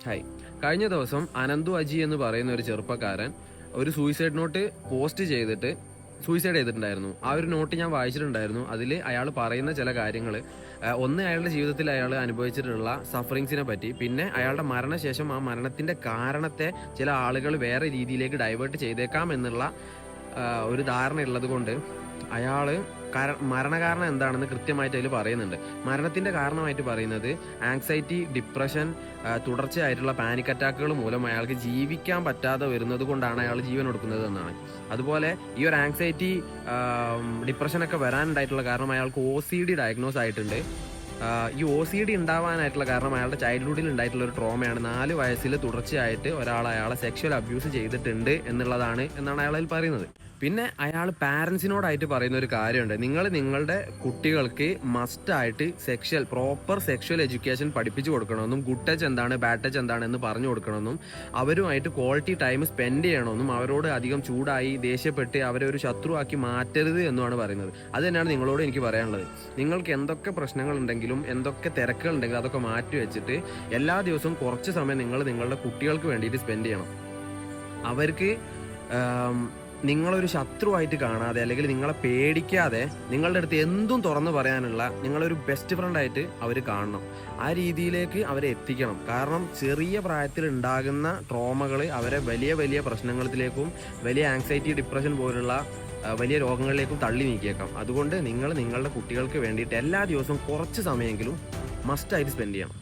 Hi. കഴിഞ്ഞ ദിവസം അനന്തു അജി എന്ന് പറയുന്ന ഒരു ചെറുപ്പക്കാരൻ ഒരു സൂയിസൈഡ് നോട്ട് പോസ്റ്റ് ചെയ്തിട്ട് സൂയിസൈഡ് ചെയ്തിട്ടുണ്ടായിരുന്നു. ആ ഒരു നോട്ട് ഞാൻ വായിച്ചിട്ടുണ്ടായിരുന്നു. അതിൽ അയാൾ പറയുന്ന ചില കാര്യങ്ങൾ, ഒന്ന് അയാളുടെ ജീവിതത്തിൽ അയാൾ അനുഭവിച്ചിട്ടുള്ള സഫറിങ്സിനെ പറ്റി, പിന്നെ അയാളുടെ മരണശേഷം ആ മരണത്തിൻ്റെ കാരണത്തെ ചില ആളുകൾ വേറെ രീതിയിലേക്ക് ഡൈവേർട്ട് ചെയ്തേക്കാം എന്നുള്ള ഒരു ധാരണ ഉള്ളത് കൊണ്ട് അയാൾ മരണകാരണം എന്താണെന്ന് കൃത്യമായിട്ട് അതിൽ പറയുന്നുണ്ട്. മരണത്തിൻ്റെ കാരണമായിട്ട് പറയുന്നത് ആങ്സൈറ്റി, ഡിപ്രഷൻ, തുടർച്ചയായിട്ടുള്ള പാനിക് അറ്റാക്കുകൾ മൂലം അയാൾക്ക് ജീവിക്കാൻ പറ്റാതെ വരുന്നത് കൊണ്ടാണ് അയാൾ ജീവൻ കൊടുക്കുന്നത് എന്നാണ്. അതുപോലെ ഈ ഒരു ആങ്സൈറ്റി, ഡിപ്രഷനൊക്കെ വരാനുണ്ടായിട്ടുള്ള കാരണം അയാൾക്ക് OCD ഡയഗ്നോസ് ആയിട്ടുണ്ട്. ഈ OCD ഉണ്ടാവാനായിട്ടുള്ള കാരണം അയാളുടെ ചൈൽഡ്ഹുഡിൽ ഉണ്ടായിട്ടുള്ള ഒരു ട്രോമയാണ്. 4 വയസ്സിൽ തുടർച്ചയായിട്ട് ഒരാൾ അയാളെ സെക്ഷൽ അബ്യൂസ് ചെയ്തിട്ടുണ്ട് എന്നാണ് അയാൾ അതിൽ പറയുന്നത്. പിന്നെ അയാൾ പാരൻസിനോടായിട്ട് പറയുന്ന ഒരു കാര്യമുണ്ട്. നിങ്ങൾ നിങ്ങളുടെ കുട്ടികൾക്ക് മസ്റ്റായിട്ട് പ്രോപ്പർ സെക്ഷൽ എഡ്യൂക്കേഷൻ പഠിപ്പിച്ചു കൊടുക്കണമെന്നും ഗുഡ് ടച്ച് എന്താണ്, ബാഡ് ടച്ച് എന്താണെന്ന് പറഞ്ഞു കൊടുക്കണമെന്നും അവരുമായിട്ട് ക്വാളിറ്റി ടൈം സ്പെൻഡ് ചെയ്യണമെന്നും അവരോട് അധികം ചൂടായി ദേഷ്യപ്പെട്ട് അവരെ ഒരു ശത്രുവാക്കി മാറ്റരുത് എന്നുമാണ് പറയുന്നത്. അത് തന്നെയാണ് നിങ്ങളോട് എനിക്ക് പറയാനുള്ളത്. നിങ്ങൾക്ക് എന്തൊക്കെ പ്രശ്നങ്ങളുണ്ടെങ്കിലും എന്തൊക്കെ തിരക്കുകളുണ്ടെങ്കിലും അതൊക്കെ മാറ്റി വെച്ചിട്ട് എല്ലാ ദിവസവും കുറച്ച് സമയം നിങ്ങൾ നിങ്ങളുടെ കുട്ടികൾക്ക് വേണ്ടിയിട്ട് സ്പെൻഡ് ചെയ്യണം. അവർക്ക് നിങ്ങളൊരു ശത്രുവായിട്ട് കാണാതെ, അല്ലെങ്കിൽ നിങ്ങളെ പേടിക്കാതെ നിങ്ങളുടെ അടുത്ത് എന്തും തുറന്നു പറയാനുള്ള നിങ്ങളൊരു ബെസ്റ്റ് ഫ്രണ്ടായിട്ട് അവർ കാണണം. ആ രീതിയിലേക്ക് അവരെ എത്തിക്കണം. കാരണം ചെറിയ പ്രായത്തിൽ ഉണ്ടാകുന്ന ട്രോമകൾ അവരെ വലിയ വലിയ പ്രശ്നങ്ങളിലേക്കും വലിയ ആങ്സൈറ്റി, ഡിപ്രഷൻ പോലുള്ള വലിയ രോഗങ്ങളിലേക്കും തള്ളി നീക്കിയേക്കാം. അതുകൊണ്ട് നിങ്ങൾ നിങ്ങളുടെ കുട്ടികൾക്ക് വേണ്ടിയിട്ട് എല്ലാ ദിവസവും കുറച്ച് സമയമെങ്കിലും മസ്റ്റായിട്ട് സ്പെൻഡ് ചെയ്യണം.